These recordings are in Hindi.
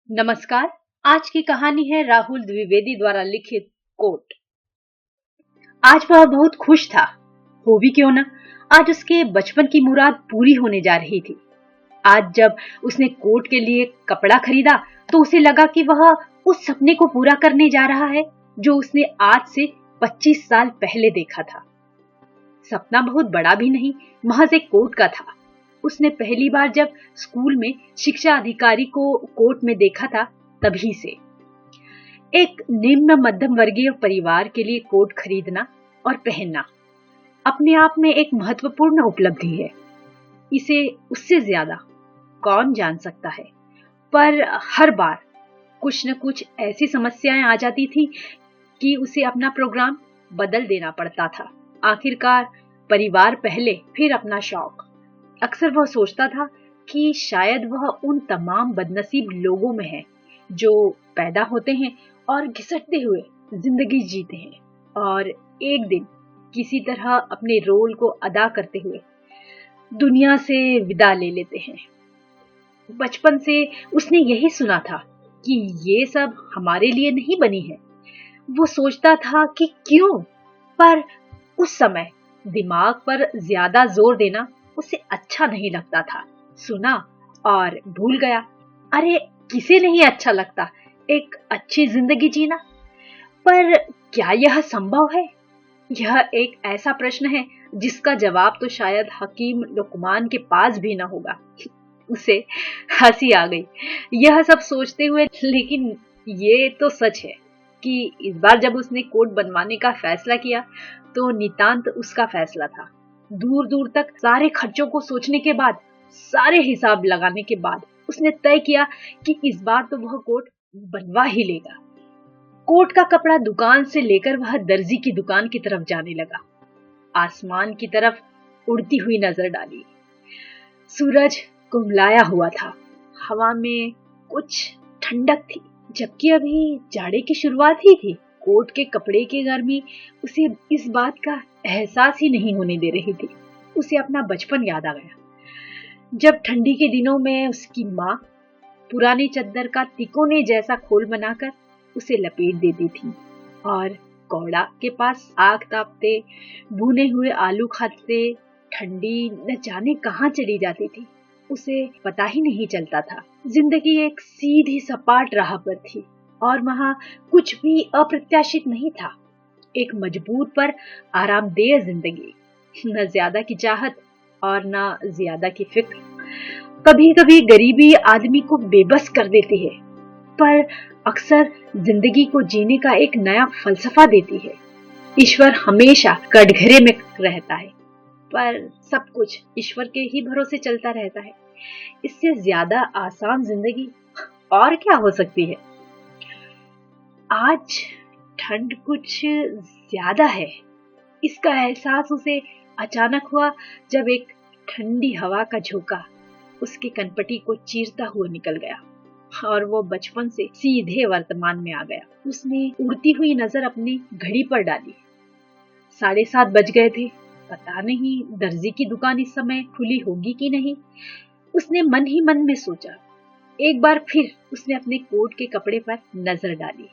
नमस्कार। आज की कहानी है राहुल द्विवेदी द्वारा लिखित कोट। आज वह बहुत खुश था, हो भी क्यों ना। आज उसके बचपन की मुराद पूरी होने जा रही थी। आज जब उसने कोट के लिए कपड़ा खरीदा तो उसे लगा कि वह उस सपने को पूरा करने जा रहा है जो उसने आज से 25 साल पहले देखा था। सपना बहुत बड़ा भी नहीं, महज एक कोट का था। उसने पहली बार जब स्कूल में शिक्षा अधिकारी को कोट में देखा था, तभी से। एक निम्न मध्यम वर्गीय परिवार के लिए कोट खरीदना और पहनना अपने आप में एक महत्वपूर्ण उपलब्धि है। इसे उससे ज्यादा कौन जान सकता है। पर हर बार कुछ न कुछ ऐसी समस्याएं आ जाती थी कि उसे अपना प्रोग्राम बदल देना पड़ता था। आखिरकार परिवार पहले, फिर अपना शौक। अक्सर वह सोचता था कि शायद वह उन तमाम बदनसीब लोगों में है जो पैदा होते हैं और घिसटते हुए जिंदगी जीते हैं और एक दिन किसी तरह अपने रोल को अदा करते हुए दुनिया से विदा ले लेते हैं। बचपन से उसने यही सुना था कि ये सब हमारे लिए नहीं बनी है। वो सोचता था कि क्यों, पर उस समय दिमाग पर ज्यादा जोर देना उसे अच्छा नहीं लगता था। सुना और भूल गया। अरे, किसे नहीं अच्छा लगता एक अच्छी जिंदगी जीना। पर क्या यह संभव है? यह एक ऐसा प्रश्न है जिसका जवाब तो शायद हकीम लुकमान के पास भी ना होगा। उसे हंसी आ गई यह सब सोचते हुए, लेकिन ये तो सच है कि इस बार जब उसने कोट बनवाने का फैसला किया तो नितांत उसका फैसला था। दूर दूर तक सारे खर्चों को सोचने के बाद, सारे हिसाब लगाने के बाद उसने तय किया कि इस बार तो वह कोट बनवा ही लेगा। कोट का कपड़ा दुकान से लेकर वह दर्जी की दुकान की तरफ जाने लगा। आसमान की तरफ उड़ती हुई नजर डाली। सूरज कुमलाया हुआ था। हवा में कुछ ठंडक थी, जबकि अभी जाड़े की शुरुआत ही थी। कोट के कपड़े की गर्मी उसे इस बात का एहसास ही नहीं होने दे रही थी। उसे अपना बचपन याद आ गया, जब ठंडी के दिनों में उसकी माँ पुरानी चद्दर का तिकोने जैसा खोल बनाकर उसे लपेट देती थी और कौड़ा के पास आग तापते, भुने हुए आलू खाते ठंडी न जाने कहाँ चली जाती थी। उसे पता ही नहीं चलता था। जिंदगी एक सीधी सपाट राह पर थी और वहां कुछ भी अप्रत्याशित नहीं था। एक मजबूत पर आरामदेह जिंदगी, न ज्यादा की चाहत और न ज्यादा की फिक्र। कभी कभी गरीबी आदमी को बेबस कर देती है, पर अक्सर जिंदगी को जीने का एक नया फलसफा देती है। ईश्वर हमेशा कटघरे में रहता है, पर सब कुछ ईश्वर के ही भरोसे चलता रहता है। इससे ज्यादा आसान जिंदगी और क्या हो सकती है। आज ठंड कुछ ज्यादा है, इसका एहसास उसे अचानक हुआ जब एक ठंडी हवा का झोंका उसके कनपटी को चीरता हुआ निकल गया और वो बचपन से सीधे वर्तमान में आ गया। उसने उड़ती हुई नजर अपनी घड़ी पर डाली। 7:30 बज गए थे। पता नहीं दर्जी की दुकान इस समय खुली होगी कि नहीं। उसने मन ही मन में सोचा। एक बार फिर उसने अपने कोट के कपड़े पर नजर डाली।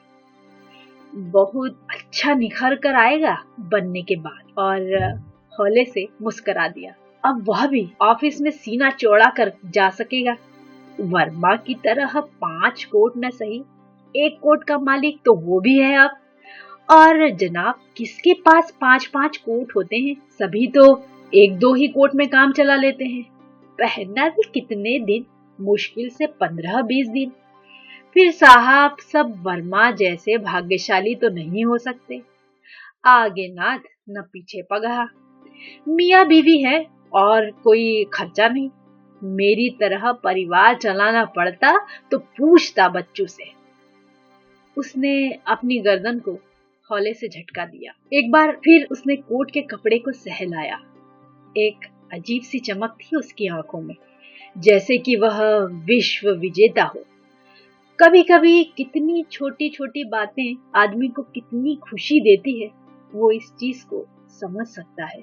बहुत अच्छा निखर कर आएगा बनने के बाद, और हौले से मुस्कुरा दिया। अब वह भी ऑफिस में सीना चौड़ा कर जा सकेगा। वर्मा की तरह 5 कोट न सही, एक कोट का मालिक तो वो भी है अब। और जनाब, किसके पास 5-5 कोट होते हैं? सभी तो 1-2 ही कोट में काम चला लेते हैं। पहनना भी कितने दिन? मुश्किल से 15-20 दिन। फिर साहब, सब वर्मा जैसे भाग्यशाली तो नहीं हो सकते। आगे नाथ न पीछे पगहा। मियाँ बीवी है और कोई खर्चा नहीं। मेरी तरह परिवार चलाना पड़ता तो पूछता बच्चों से। उसने अपनी गर्दन को हौले से झटका दिया। एक बार फिर उसने कोट के कपड़े को सहलाया। एक अजीब सी चमक थी उसकी आंखों में, जैसे कि वह विश्व विजेता हो। कभी कभी कितनी छोटी छोटी बातें आदमी को कितनी खुशी देती है, वो इस चीज को समझ सकता है।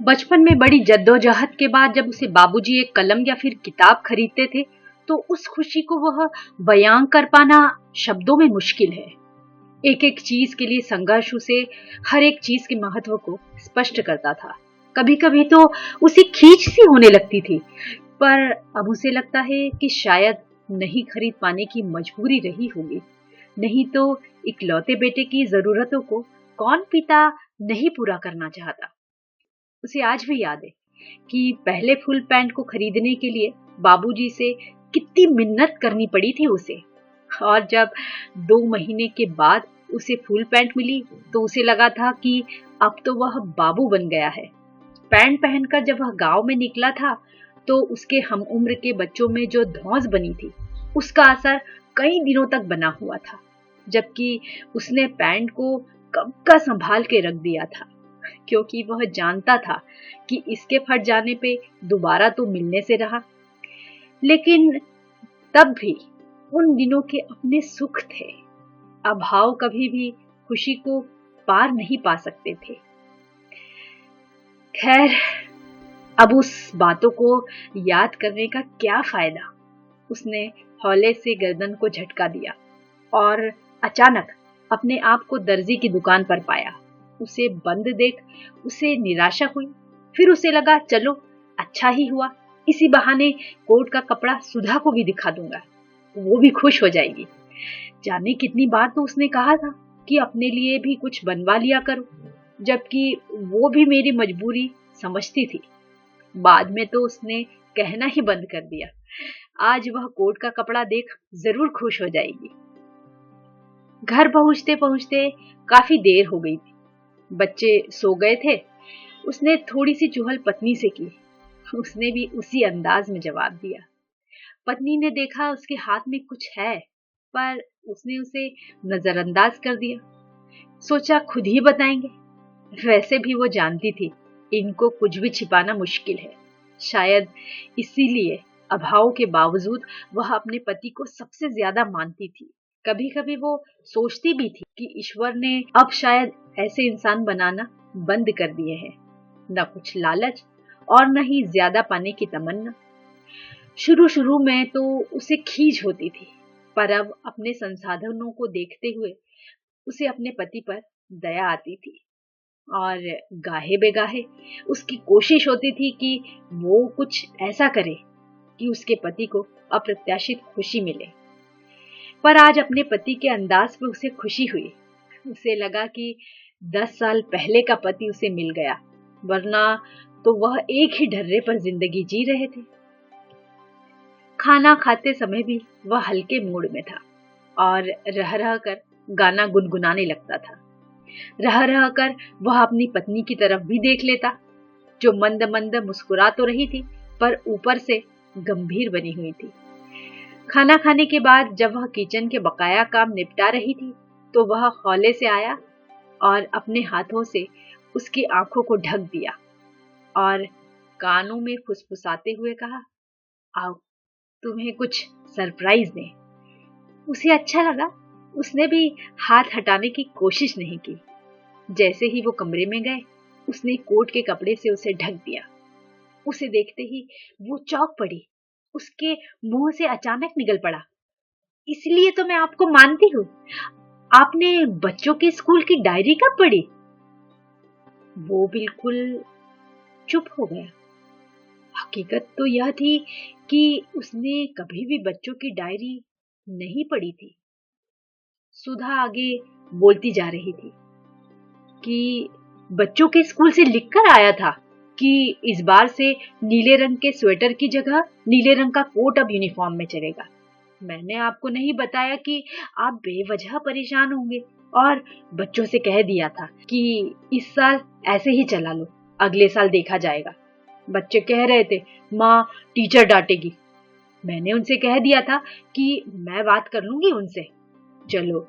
बचपन में बड़ी जद्दोजहद के बाद जब उसे बाबूजी एक कलम या फिर किताब खरीदते थे तो उस खुशी को वह बयां कर पाना शब्दों में मुश्किल है। एक एक चीज के लिए संघर्ष उसे हर एक चीज के महत्व को स्पष्ट करता था। कभी कभी तो उसे खींच सी होने लगती थी, पर अब उसे लगता है कि शायद नहीं खरीद पाने की मजबूरी रही होगी। नहीं तो इकलौते बेटे की जरूरतों को कौन पिता नहीं पूरा करना चाहता। उसे आज भी याद है कि पहले फुल पैंट को खरीदने के लिए बाबूजी से कितनी मिन्नत करनी पड़ी थी उसे। और जब 2 महीने के बाद उसे फुल पैंट मिली तो उसे लगा था कि अब तो वह बाबू बन गया है। पैंट पहनकर जब वह गांव में निकला था तो उसके हम उम्र के बच्चों में जो धौंस बनी थी उसका असर कई दिनों तक बना हुआ था, जबकि उसने पैंट को कब का संभाल के रख दिया था, क्योंकि वह जानता था कि इसके फट जाने पे दोबारा तो मिलने से रहा। लेकिन तब भी उन दिनों के अपने सुख थे। अभाव कभी भी खुशी को पार नहीं पा सकते थे। खैर, अब उस बातों को याद करने का क्या फायदा। उसने हौले से गर्दन को झटका दिया और अचानक अपने आप को दर्जी की दुकान पर पाया। उसे बंद देख उसे निराशा हुई। फिर उसे लगा चलो अच्छा ही हुआ, इसी बहाने कोट का कपड़ा सुधा को भी दिखा दूंगा, वो भी खुश हो जाएगी। जाने कितनी बार तो उसने कहा था कि अपने लिए भी कुछ बनवा लिया करो, जबकि वो भी मेरी मजबूरी समझती थी। बाद में तो उसने कहना ही बंद कर दिया। आज वह कोट का कपड़ा देख जरूर खुश हो जाएगी। घर पहुंचते पहुंचते काफी देर हो गई थी। बच्चे सो गए थे। उसने थोड़ी सी चुहल पत्नी से की। उसने भी उसी अंदाज में जवाब दिया। पत्नी ने देखा उसके हाथ में कुछ है, पर उसने उसे नजरअंदाज कर दिया। सोचा खुद ही बताएंगे। वैसे भी वो जानती थी इनको कुछ भी छिपाना मुश्किल है। शायद इसीलिए अभाव के बावजूद वह अपने पति को सबसे ज्यादा मानती थी। कभी कभी वो सोचती भी थी कि ईश्वर ने अब शायद ऐसे इंसान बनाना बंद कर दिए हैं। न कुछ लालच और न ही ज्यादा पाने की तमन्ना। शुरू शुरू में तो उसे खीज होती थी, पर अब अपने संसाधनों को देखते हुए उसे अपने पति पर दया आती थी। और गाहे बेगाहे उसकी कोशिश होती थी कि वो कुछ ऐसा करे कि उसके पति को अप्रत्याशित खुशी मिले। पर आज अपने पति के अंदाज पे उसे खुशी हुई। उसे लगा कि 10 साल पहले का पति उसे मिल गया, वरना तो वह एक ही ढर्रे पर जिंदगी जी रहे थे। खाना खाते समय भी वह हल्के मूड में था और रह रह कर गाना गुनगुनाने लगता था। रह रह कर वह अपनी पत्नी की तरफ भी देख लेता, जो मंद मंद मुस्कुरा तो रही थी पर ऊपर से गंभीर बनी हुई थी। खाना खाने के बाद जब वह किचन के बकाया काम निपटा रही थी तो वह हौले से आया और अपने हाथों से उसकी आंखों को ढक दिया और कानों में फुसफुसाते हुए कहा, आओ तुम्हें कुछ सरप्राइज दें। उसे अच्छा लगा। उसने भी हाथ हटाने की कोशिश नहीं की। जैसे ही वो कमरे में गए उसने कोट के कपड़े से उसे ढक दिया। उसे देखते ही वो चौंक पड़ी। उसके मुंह से अचानक निकल पड़ा, इसलिए तो मैं आपको मानती हूँ। आपने बच्चों के स्कूल की डायरी कब पढ़ी? वो बिल्कुल चुप हो गया। हकीकत तो यह थी कि उसने कभी भी बच्चों की डायरी नहीं पढ़ी थी। सुधा आगे बोलती जा रही थी कि बच्चों के स्कूल से लिखकर आया था कि इस बार से नीले रंग के स्वेटर की जगह नीले रंग का कोट अब यूनिफॉर्म में चलेगा। मैंने आपको नहीं बताया कि आप बेवजह परेशान होंगे और बच्चों से कह दिया था कि इस साल ऐसे ही चला लो, अगले साल देखा जाएगा। बच्चे कह रहे थे माँ टीचर डांटेगी। मैंने उनसे कह दिया था कि मैं बात कर लूंगी उनसे। चलो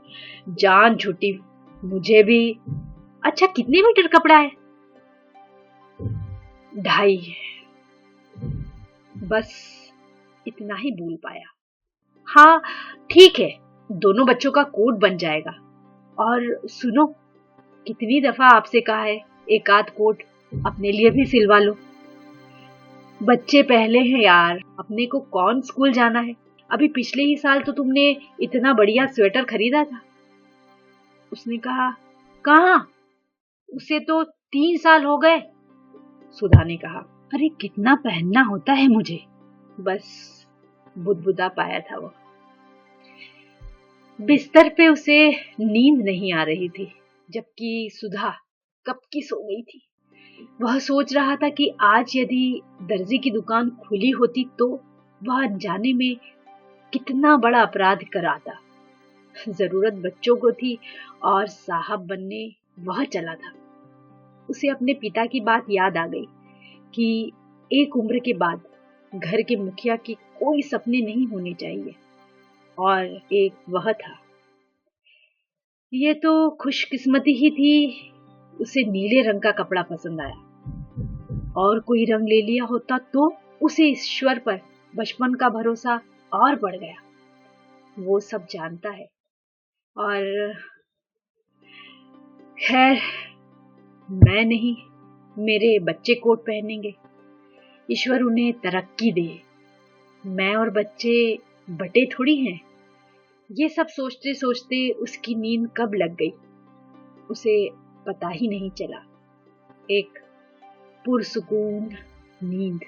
जान छुट्टी मुझे भी। अच्छा कितने मीटर कपड़ा है? 2.5। बस इतना ही बोल पाया। हाँ ठीक है, दोनों बच्चों का कोट बन जाएगा। और सुनो, कितनी दफा आपसे कहा है एक आध कोट अपने लिए भी सिलवा लो। बच्चे पहले हैं यार, अपने को कौन स्कूल जाना है अभी पिछले ही साल तो तुमने इतना बढ़िया स्वेटर खरीदा था। उसने कहा, कहाँ, उसे तो 3 साल हो गए। सुधा ने कहा, अरे कितना पहनना होता है मुझे, बस बुदबुदा पाया था वो। बिस्तर पे उसे नींद नहीं आ रही थी, जबकि सुधा कब की सो गई थी। वह सोच रहा था कि आज यदि दर्जी की दुकान खुली होती तो वह अनजाने में कितना बड़ा अपराध कराता। जरूरत बच्चों को थी और साहब बनने वह चला था। उसे अपने पिता की बात याद आ गई कि एक उम्र के बाद घर के मुखिया के कोई सपने नहीं होने चाहिए, और एक वह था। ये तो खुशकिस्मती ही थी, उसे नीले रंग का कपड़ा पसंद आया। और कोई रंग ले लिया होता तो उसे ईश्वर पर बचपन का भरोसा और बढ़ गया। वो सब जानता है। और खैर, मैं नहीं, मेरे बच्चे कोट पहनेंगे। ईश्वर उन्हें तरक्की दे। मैं और बच्चे बटे थोड़ी हैं। ये सब सोचते सोचते उसकी नींद कब लग गई उसे पता ही नहीं चला। एक पुरसुकून नींद।